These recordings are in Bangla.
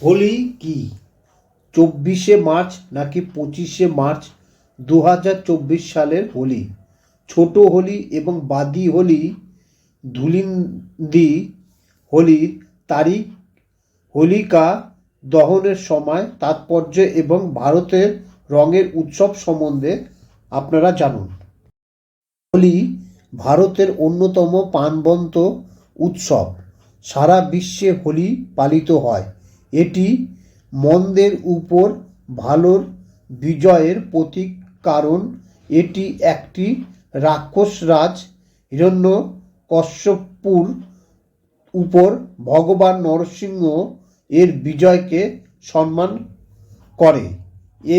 হোলি কি? 24শে মার্চ নাকি 25শে মার্চ 2024 সালের হোলি? ছোট হোলি এবং বাদি হোলি, ধূলিন্দি হোলির তারিখ, হোলিকা দহনের সময়, তাৎপর্য এবং ভারতের রঙের উৎসব সম্বন্ধে আপনারা জানুন। হোলি ভারতের অন্যতম প্রাণবন্ত উৎসব। সারা বিশ্বে হোলি পালিত হয়। এটি মন্দের উপর ভালোর বিজয়ের প্রতীক, কারণ এটি একটি রাক্ষসরাজ হিরণ্যকশ্যপুর উপর ভগবান নরসিংহ এর বিজয়কে সম্মান করে।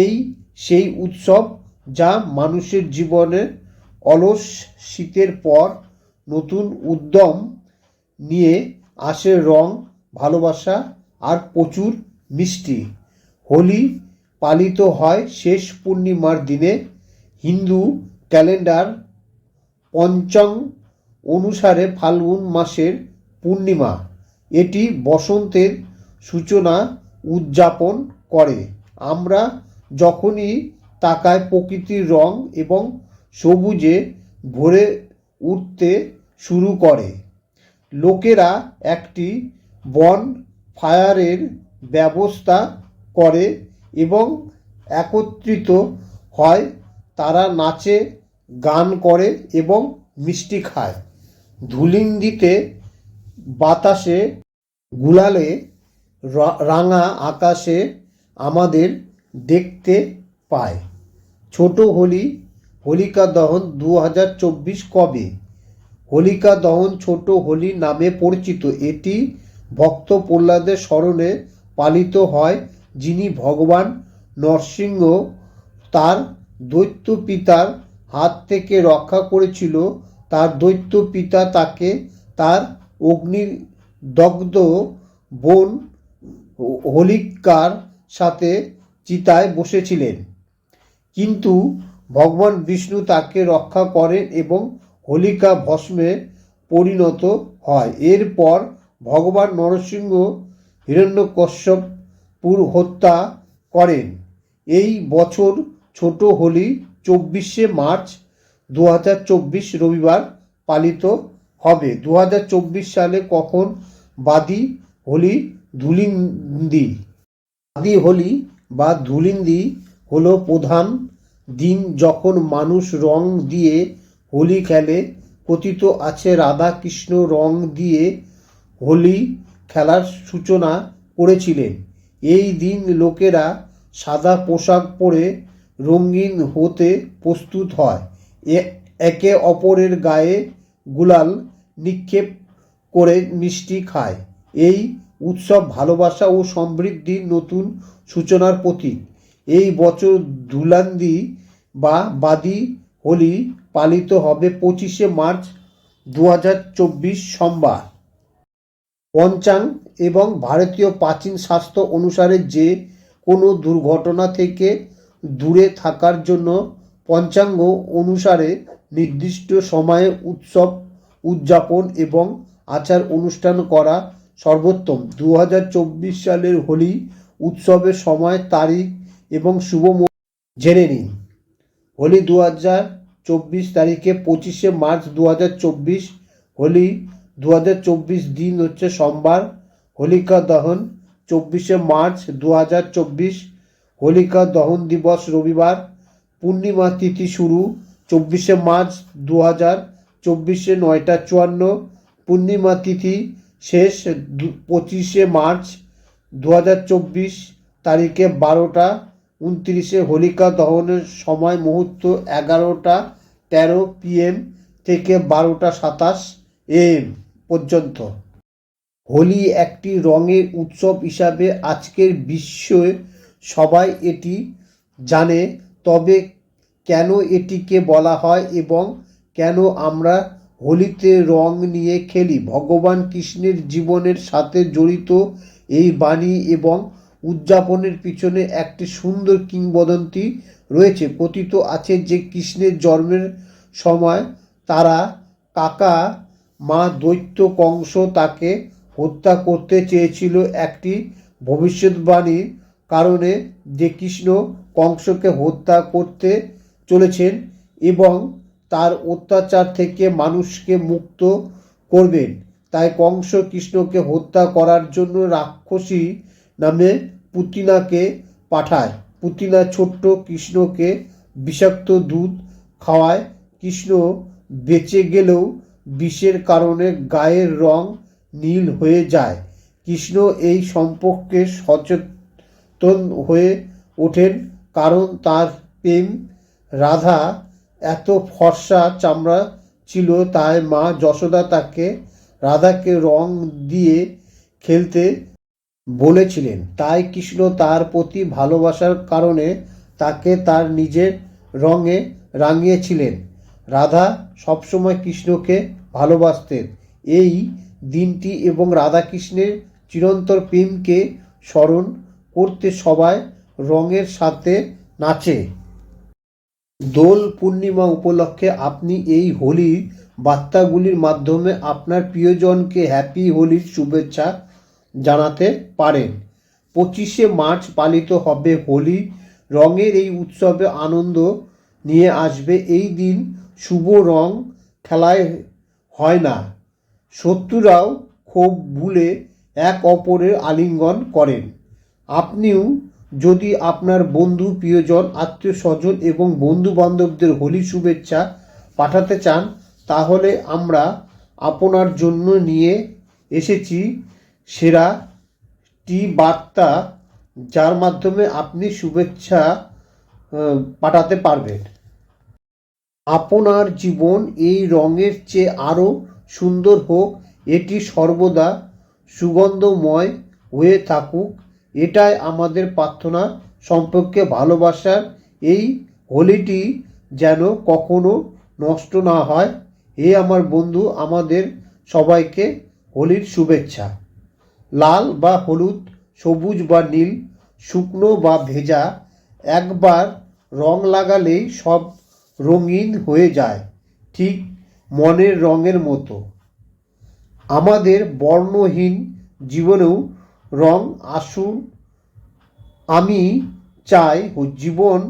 এই সেই উৎসব যা মানুষের জীবনে অলস শীতের পর নতুন উদ্যম নিয়ে আসে, রং, ভালোবাসা আর প্রচুর মিষ্টি। হোলি পালিত হয় শেষ পূর্ণিমার দিনে। হিন্দু ক্যালেন্ডার পঞ্চাং অনুসারে ফাল্গুন মাসের পূর্ণিমা। এটি বসন্তের সূচনা উদযাপন করে। আমরা যখনই তাকাই, প্রকৃতির রং এবং সবুজে ভরে উঠতে শুরু করে। লোকেরা একটি বন ফায়ারের ব্যবস্থা করে এবং একত্রিত হয়। তারা নাচে, গান করে এবং মিষ্টি খায়। ধূলিন্দিতে বাতাসে, গুলালে, রাঙা আকাশে আমাদের দেখতে পায়। ছোট হোলি, হোলিকা দহন 2024 কবে? হোলিকা দহন ছোট হোলি নামে পরিচিত। এটি ভক্ত প্রহ্লাদের স্মরণে পালিত হয়, যিনি ভগবান নরসিংহ তার দৈত্য পিতার হাত থেকে রক্ষা করেছিল। তার দৈত্য পিতা তাকে তার অগ্নিদগ্ধ বোন হোলিকার সাথে চিতায় বসেছিলেন, কিন্তু ভগবান বিষ্ণু তাকে রক্ষা করেন এবং হোলিকা ভস্মে পরিণত হয়। এরপর ভগবান নরসিংহ হিরণ্যকশ্যপুর হত্যা করেন। এই বছর ছোট হোলি 24শে মার্চ 2024 রবিবার পালিত হবে। 2024 সালে কখন বাদি হোলি ধূলিন্দি? বাদি হোলি বা ধূলিন্দি হলো প্রধান দিন যখন মানুষ রং দিয়ে হোলি খেলে। কথিত আছে রাধা কৃষ্ণ রং দিয়ে হোলি খেলার সূচনা করেছিলেন। এই দিন লোকেরা সাদা পোশাক পরে রঙিন হতে প্রস্তুত হয়, একে অপরের গায়ে গুলাল নিক্ষেপ করে মিষ্টি খায়। এই উৎসব ভালোবাসা ও সমৃদ্ধির নতুন সূচনার প্রতীক। এই বছর ধূলান্দি বা বাদি হোলি পালিত হবে 25শে মার্চ 2024 সোমবার। পঞ্চাং এবং ভারতীয় প্রাচীন শাস্ত্র অনুসারে যে কোনো দুর্ঘটনা থেকে দূরে থাকার জন্য পঞ্চাঙ্গ অনুসারে নির্দিষ্ট সময়ে উৎসব উদযাপন এবং আচার অনুষ্ঠান করা সর্বোত্তম। 2024 সালের হোলি উৎসবের সময়, তারিখ এবং শুভ জেনে নিন। হোলি 2024 তারিখে 25শে মার্চ 2024। হোলি 2024 দিন হচ্ছে সোমবার। হোলিকা দহন 24শে মার্চ 2024। হোলিকা দহন দিবস রবিবার। পূর্ণিমা তিথি শুরু 24শে মার্চ 2024 9:54। পূর্ণিমা তিথি শেষ 25শে মার্চ 2024 তারিখে 12:29। হোলিকা দহনের সময় মুহূর্ত 11:13 PM থেকে 12:27 AM পর্যন্ত। হোলি একটি রঙের উৎসব হিসাবে আজকের বিশ্বে সবাই এটি জানে, তবে কেন এটিকে বলা হয় এবং কেন আমরা হোলিতে রং নিয়ে খেলি? ভগবান কৃষ্ণের জীবনের সাথে জড়িত এই বাণী এবং উদযাপনের পিছনে একটি সুন্দর কিংবদন্তি রয়েছে। কথিত আছে যে কৃষ্ণের জন্মের সময় তারা কাকা মা দৈত্য কংস তাকে হত্যা করতে চেয়েছিল। একটি ভবিষ্যৎবাণীর কারণে যে কৃষ্ণ কংসকে হত্যা করতে চলেছেন এবং তার অত্যাচার থেকে মানুষকে মুক্ত করবেন, তাই কংস কৃষ্ণকে হত্যা করার জন্য রাক্ষসী নামে পুতিনাকে পাঠায়। পুতিনা ছোট্ট কৃষ্ণকে বিষাক্ত দুধ খাওয়ায়। কৃষ্ণ বেঁচে গেলেও বিষের কারণে গায়ের রং নীল হয়ে যায়। কৃষ্ণ এই সম্পর্কে সচেতন হয়ে ওঠেন, কারণ তার প্রেম রাধা এত ফর্সা চামড়া ছিল, তাই মা যশোদা রাধাকে রং দিয়ে খেলতে বলেছিলেন। তাই কৃষ্ণ তার প্রতি ভালোবাসার কারণে তাকে তার নিজের রঙে রাঙিয়েছিলেন। রাধা সবসময় কৃষ্ণকে ভালোবাসতেন। এই দিনটি এবং রাধাকৃষ্ণের চিরন্তর প্রেমকে স্মরণ করতে সবাই রঙের সাথে নাচে। দোল পূর্ণিমা উপলক্ষে আপনি এই হোলির বার্তাগুলির মাধ্যমে আপনার প্রিয়জনকে হ্যাপি হোলির শুভেচ্ছা জানাতে পারেন। 25শে মার্চ পালিত হবে হোলি। রঙের এই উৎসবে আনন্দ নিয়ে আসবে। এই দিন শুভ রং খেলায় হয় না। শত্রুরাও ক্ষোভ ভুলে এক অপরের আলিঙ্গন করেন। আপনিও যদি আপনার বন্ধু, প্রিয়জন, আত্মীয় স্বজন এবং বন্ধু বান্ধবদের হোলি শুভেচ্ছা পাঠাতে চান, তাহলে আমরা আপনার জন্য নিয়ে এসেছি সেরাটি বার্তা, যার মাধ্যমে আপনি শুভেচ্ছা পাঠাতে পারবেন। আপনার জীবন এই রঙের চেয়ে আরও সুন্দর হোক, এটি সর্বদা সুগন্ধময় হয়ে থাকুক, এটাই আমাদের প্রার্থনা। সম্পর্কে ভালোবাসার এই হোলিটি যেন কখনো নষ্ট না হয়। হে আমার বন্ধু, আমাদের সবাইকে হোলির শুভেচ্ছা। লাল বা হলুদ, সবুজ বা নীল, শুকনো বা ভেজা, একবার রং লাগালেই সব রঙিন হয়ে যায়, ঠিক মনের রঙের মতো। আমাদের বর্ণহীন জীবনেও রং আসুন। আমি চাই জীবন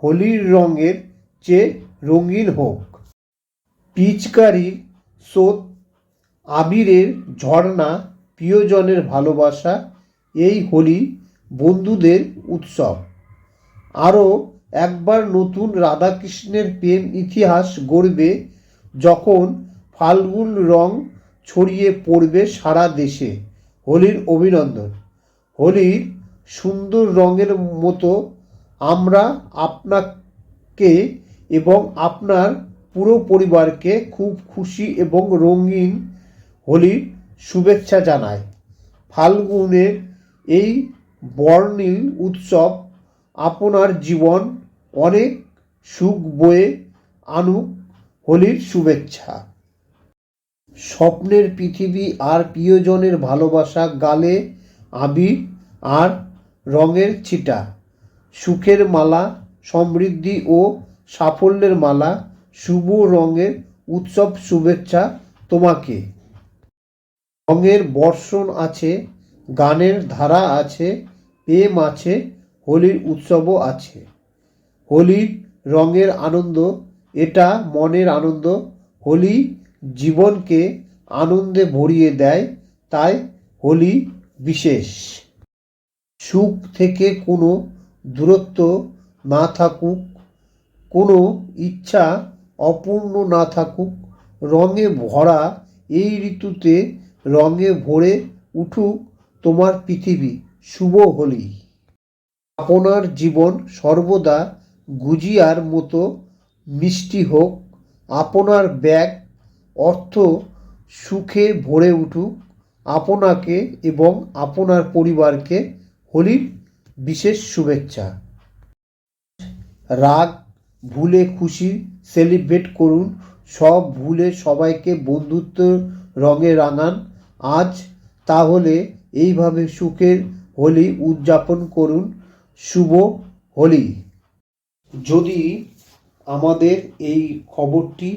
হোলির রঙের চেয়ে রঙিন হোক। পিচকারির স্রোত, আবিরের ঝর্ণা, প্রিয়জনের ভালোবাসা, এই হোলি বন্ধুদের উৎসব। আরও একবার নতুন রাধাকৃষ্ণের প্রেম ইতিহাস গড়বে, যখন ফাল্গুন রং ছড়িয়ে পড়বে সারা দেশে। হোলির অভিনন্দন। হোলির সুন্দর রঙের মতো আমরা আপনাকে এবং আপনার পুরো পরিবারকে খুব খুশি এবং রঙিন হোলির শুভেচ্ছা জানাই। ফাল্গুনের এই বর্ণিল উৎসব আপনার জীবন অনেক সুখ বয়ে আনুক। হোলির শুভেচ্ছা। স্বপ্নের পৃথিবী আর প্রিয়জনের ভালোবাসা, গালে আবির আর রঙের ছিটা, সুখের মালা, সমৃদ্ধি ও সাফল্যের মালা। শুভ রঙের উৎসব শুভেচ্ছা তোমাকে। রঙের বর্ষণ আছে, গানের ধারা আছে, প্রেম আছে, হোলির উৎসবও আছে। হোলির রঙের আনন্দ, এটা মনের আনন্দ। হোলি জীবনকে আনন্দে ভরিয়ে দেয়, তাই হোলি বিশেষ। সুখ থেকে কোনো দূরত্ব না থাকুক, কোনো ইচ্ছা অপূর্ণ না থাকুক। রঙে ভরা এই ঋতুতে রঙে ভরে উঠুক তোমার পৃথিবী। শুভ হোলি। আপনার জীবন সর্বদা গুজিয়ার মতো মিষ্টি হোক। আপনার ব্যাগ অর্থ সুখে ভরে উঠুক। আপনাকে এবং আপনার পরিবারকে হোলির বিশেষ শুভেচ্ছা। রাগ ভুলে খুশি সেলিব্রেট করুন। সব ভুলে সবাইকে বন্ধুত্ব রঙে রাঙান আজ। তাহলে এইভাবে সুখের হোলি উদযাপন করুন। শুভ হোলি। যদি আমাদের এই খবরটি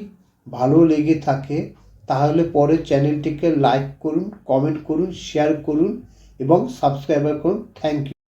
ভালো লেগে থাকে, তাহলে পরে চ্যানেলটিকে লাইক করুন, কমেন্ট করুন, শেয়ার করুন এবং সাবস্ক্রাইবার করুন। Thank you.